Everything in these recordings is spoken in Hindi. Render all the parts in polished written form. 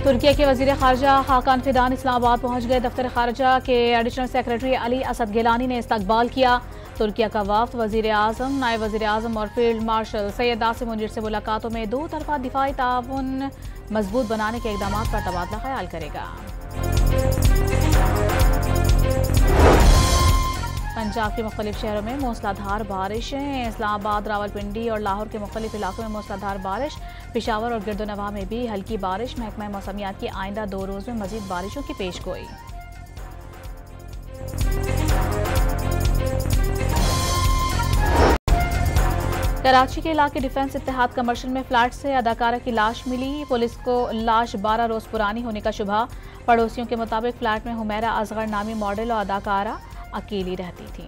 तुर्की के वजीर खारजा खाकान फिदान इस्लामाबाद पहुंच गए। दफ्तर खारजा के additional secretary Ali Asad Gilani ने इस्तकबाल किया। तुर्की का वफ्द वजीर आजम, नायब वजीर आजम और फील्ड मार्शल सैयद आसिम मुनीर से मुलाकातों में दो तरफा दिफाई ताउन मजबूत बनाने के इकदाम पर तबादला ख्याल करेगा। पंजाब के मुख्तलिफ शहरों में मूसलाधार बारिशें। इस्लामाबाद, रावलपिंडी और लाहौर के मुख्तलिफ इलाकों में मूसलाधार बारिश। पेशावर और गिरदोनवा में भी हल्की बारिश। महकमा मौसमियात की आइंदा 2 रोज में मजीद बारिशों की पेशगोई। कराची के इलाके डिफेंस इत्तेहाद कमर्शियल में फ्लैट से अदाकारा की लाश मिली। पुलिस को लाश 12 रोज पुरानी होने का शुबा। पड़ोसियों के मुताबिक फ्लैट में हुमैरा असगर नामी मॉडल और अदाकारा अकेली रहती थी।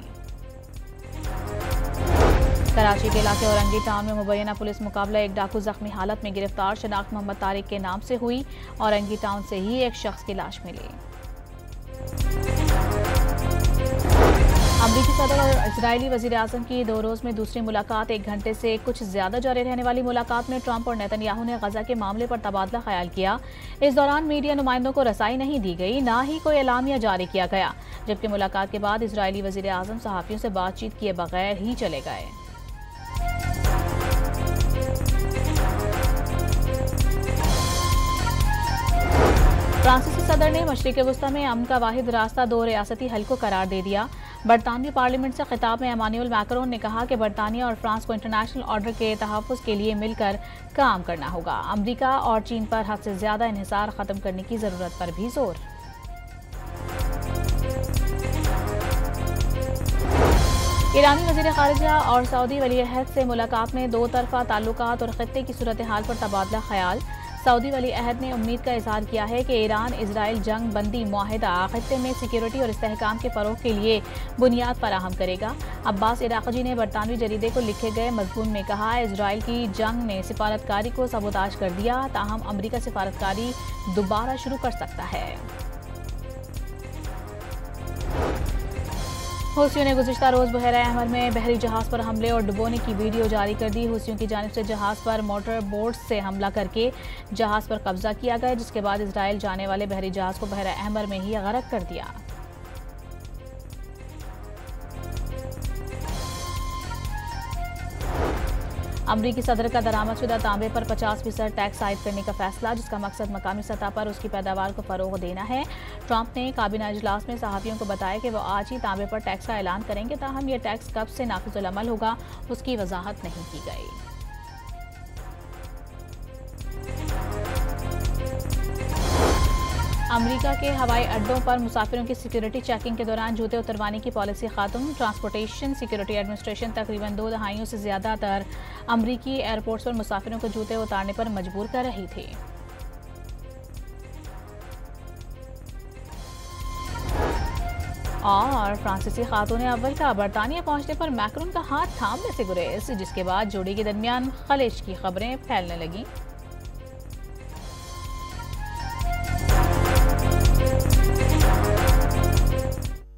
कराची के इलाके औरंगी टाउन में मुबैना पुलिस मुकाबला एक डाकू जख्मी हालत में गिरफ्तार। शनाख्त मोहम्मद तारिक के नाम से हुई। औरंगी टाउन से ही एक शख्स की लाश मिली। अमरीकी सदर और इजरायली वजीर आजम की 2 रोज में दूसरी मुलाकात। 1 घंटे से कुछ ज्यादा जारी रहने वाली मुलाकात में ट्रंप और नेतन्याहू ने गजा के मामले पर तबादला ख्याल किया। इस दौरान मीडिया नुमाइंदों को रसाई नहीं दी गई, ना ही कोई एलामिया जारी किया गया, जबकि मुलाकात के बाद इजरायली वजीर आजम सहाफियों से बातचीत किए बगैर ही चले गए। फ्रांसीसी सदर ने मशरिक़ वस्ता में अमन का वाहिद रास्ता 2 रियासती हल को करार दे दिया। बरतानवी पार्लियामेंट से खिताब में एमानुएल मैक्रोन ने कहा कि बरतानिया और फ्रांस को इंटरनेशनल ऑर्डर के तहफ़्फ़ुज़ के लिए मिलकर काम करना होगा। अमरीका और चीन पर हद से ज्यादा इन्हिसार खत्म करने की जरूरत पर भी जोर। ईरानी वज़ीर ख़ारिजा और सऊदी वली अहद से मुलाकात में 2 तरफ़ा ताल्लुकात और ख़ित्ते की सूरत हाल पर तबादला ख्याल। सऊदी वली अहद ने उम्मीद का इजहार किया है कि ईरान इजराइल जंग बंदी मुआहिदा खित्ते में सिक्योरिटी और इस्तेहकाम के फ़रोग़ के लिए बुनियाद फराहम करेगा। अब्बास इराक़जी ने बरतानवी जरीदे को लिखे गए मज़मून में कहा, इजराइल की जंग ने सिफारतकारी को सबोताज कर दिया, ताहम अमरीका सिफारतकारी दोबारा शुरू कर सकता है। हूसियों ने गुज़िश्ता रोज़ बहरा अहमर में बहरी जहाज़ पर हमले और डुबोने की वीडियो जारी कर दी। हूसियों की जानिब से जहाज़ पर मोटर बोट्स से हमला करके जहाज़ पर कब्जा किया गया, जिसके बाद इजराइल जाने वाले बहरी जहाज़ को बहरा अहमर में ही गर्क कर दिया। अमरीकी सदर का दरामदशुदा तांबे पर 50% टैक्स आयद करने का फैसला, जिसका मकसद मकामी सतह पर उसकी पैदावार को फरोग देना है। ट्रंप ने काबीना इजलास में सहाफ़ियों को बताया कि वो आज ही तांबे पर टैक्स का ऐलान करेंगे, ताहम यह टैक्स कब से नाफिजुल अमल होगा उसकी वजाहत नहीं की गई। अमेरिका के हवाई अड्डों पर मुसाफिरों की सिक्योरिटी चेकिंग के दौरान जूते उतरवाने की पॉलिसी खत्म। ट्रांसपोर्टेशन सिक्योरिटी एडमिनिस्ट्रेशन तकरीबन 2 दहाइयों से ज्यादातर अमरीकी एयरपोर्ट्स पर मुसाफिरों को जूते उतारने पर मजबूर कर रही थी। और फ्रांसीसी खातून अव्वल का बरतानिया पहुंचने पर मैक्रोन का हाथ थामने से गुरेज, जिसके बाद जोड़ी के दरमियान खलिश की खबरें फैलने लगीं।